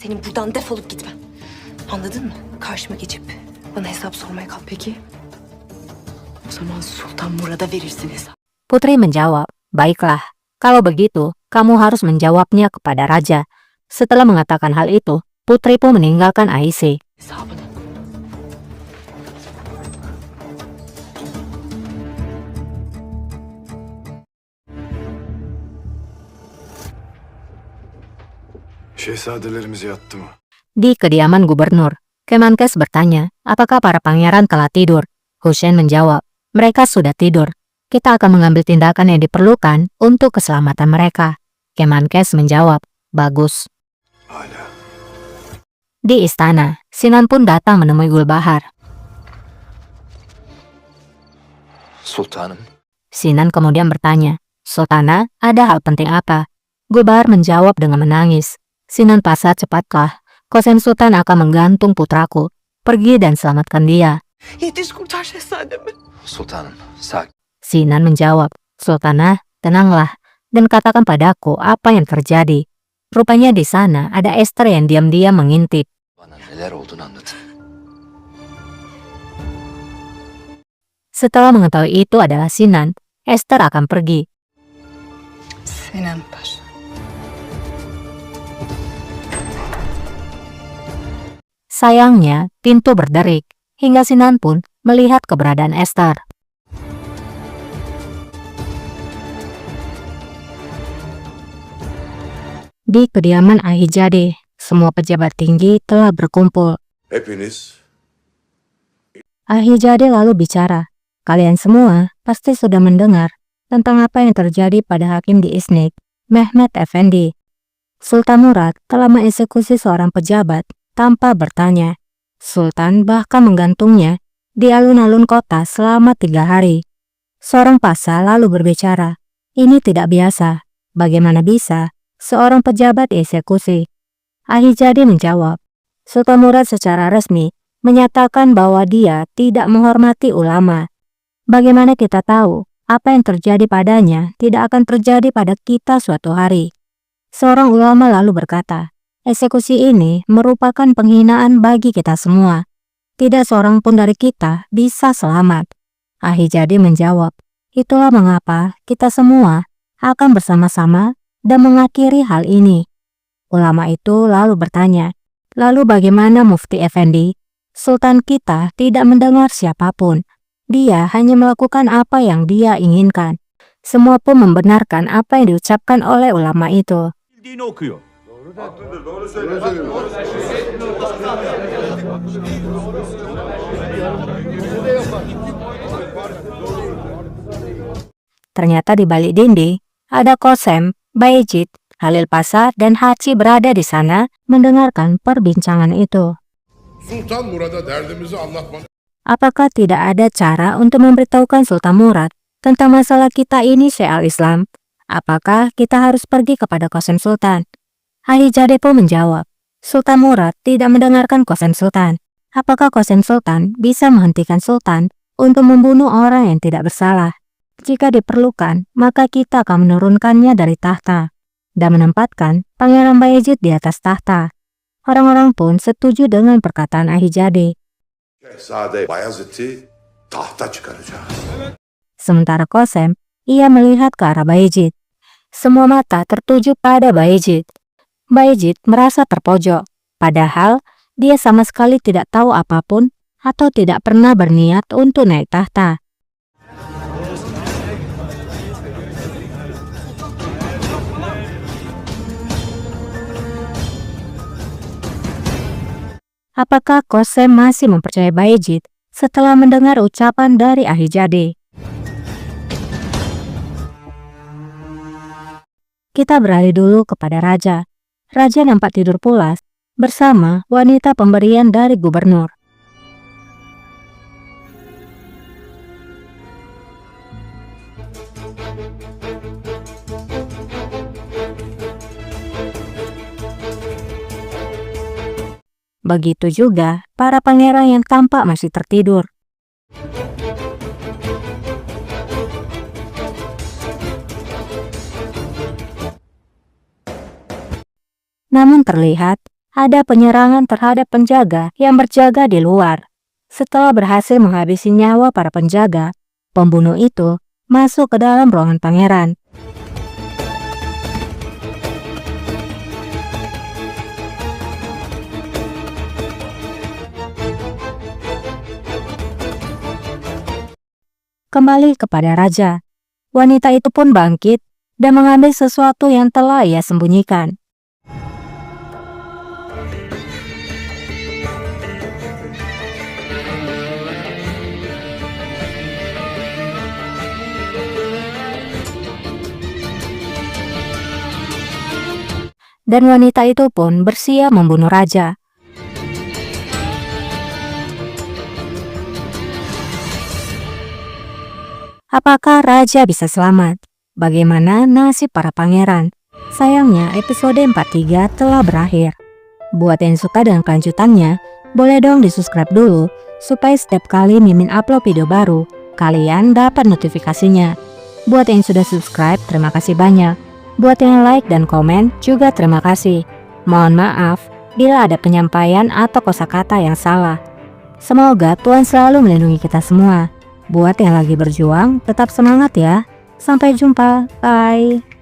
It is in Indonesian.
Senin buradan defolup gitmen. Anladın mı? Karşıma geçip bana hesap sormaya kalk. Peki. O zaman Sultan Murad'a verirsin hesap. Putri menjawab, "Baiklah, kalau begitu, kamu harus menjawabnya kepada raja." Setelah mengatakan hal itu, Putri pun meninggalkan Aisyah. Hesabını. Şehzadelerimiz yattı mı? Di kediaman gubernur, Kemenkes bertanya, apakah para pangeran telah tidur? Hussein menjawab, mereka sudah tidur. Kita akan mengambil tindakan yang diperlukan untuk keselamatan mereka. Kemenkes menjawab, bagus. Hala. Di istana, Sinan pun datang menemui Gulbahar. Sultanım, Sinan kemudian bertanya, Sultana, ada hal penting apa? Gulbahar menjawab dengan menangis. Sinan pasrah, cepatlah. Kosem Sultan akan menggantung putraku. Pergi dan selamatkan dia. Yetiş kurtar şehzademi. sultanım, sakin. Sinan menjawab, Sultana, tenanglah, dan katakan padaku apa yang terjadi. Rupanya di sana ada Esther yang diam-diam mengintip. Bana neler olduğunu anlatın. Setelah mengetahui itu adalah Sinan, Esther akan pergi. Sinan Paşa. Sayangnya, pintu berderik, hingga Sinan pun melihat keberadaan Esther. Di kediaman Ahijade, semua pejabat tinggi telah berkumpul. Hepiniz Ahijade lalu bicara, kalian semua pasti sudah mendengar tentang apa yang terjadi pada hakim di Iznik, Mehmet Efendi. Sultan Murad telah mengeksekusi seorang pejabat tanpa bertanya. Sultan bahkan menggantungnya di alun-alun kota selama 3 hari. Seorang pasha lalu berbicara, ini tidak biasa. Bagaimana bisa seorang pejabat dieksekusi? Ahijade menjawab, Sultan Murad secara resmi menyatakan bahwa dia tidak menghormati ulama. Bagaimana kita tahu apa yang terjadi padanya tidak akan terjadi pada kita suatu hari? Seorang ulama lalu berkata, eksekusi ini merupakan penghinaan bagi kita semua. Tidak seorang pun dari kita bisa selamat. Ahijade menjawab, itulah mengapa kita semua akan bersama-sama dan mengakhiri hal ini. Ulama itu lalu bertanya, lalu bagaimana Mufti Effendi? Sultan kita tidak mendengar siapapun. Dia hanya melakukan apa yang dia inginkan. Semua pun membenarkan apa yang diucapkan oleh ulama itu. Bildiğini okuyor. Ternyata di balik dinding, ada Kosem, Bayezid, Halil Pasha, dan Haci berada di sana mendengarkan perbincangan itu. Sultan Murad'a derdimizi anlatmak. Apakah tidak ada cara untuk memberitahukan Sultan Murad tentang masalah kita ini, Syekh al-Islam? Apakah kita harus pergi kepada Kosem Sultan? Ahijade pun menjawab, Sultan Murad tidak mendengarkan Kosem Sultan. Apakah Kosem Sultan bisa menghentikan Sultan untuk membunuh orang yang tidak bersalah? Jika diperlukan, maka kita akan menurunkannya dari tahta dan menempatkan Pangeran Bayezid di atas tahta. Orang-orang pun setuju dengan perkataan Ahijade. Şehzade Bayezid'i tahta çıkaracağız. Sementara Kosem, ia melihat ke arah Bayezid. Semua mata tertuju pada Bayezid. Bayezid merasa terpojok, padahal dia sama sekali tidak tahu apapun atau tidak pernah berniat untuk naik tahta. Apakah Kosem masih mempercayai Bayezid setelah mendengar ucapan dari Ahijade? Kita beralih dulu kepada Raja. Raja nampak tidur pulas bersama wanita pemberian dari gubernur. Begitu juga para pangeran yang tampak masih tertidur. Namun terlihat ada penyerangan terhadap penjaga yang berjaga di luar. Setelah berhasil menghabisi nyawa para penjaga, pembunuh itu masuk ke dalam ruangan pangeran. Kembali kepada raja, wanita itu pun bangkit dan mengambil sesuatu yang telah ia sembunyikan. Dan wanita itu pun bersiap membunuh raja. Apakah raja bisa selamat? Bagaimana nasib para pangeran? Sayangnya episode 43 telah berakhir. Buat yang suka dengan kelanjutannya, boleh dong di-subscribe dulu supaya setiap kali Mimin upload video baru, kalian dapat notifikasinya. Buat yang sudah subscribe, terima kasih banyak. Buat yang like dan komen, juga terima kasih. Mohon maaf bila ada penyampaian atau kosakata yang salah. Semoga Tuhan selalu melindungi kita semua. Buat yang lagi berjuang, tetap semangat ya. Sampai jumpa, bye.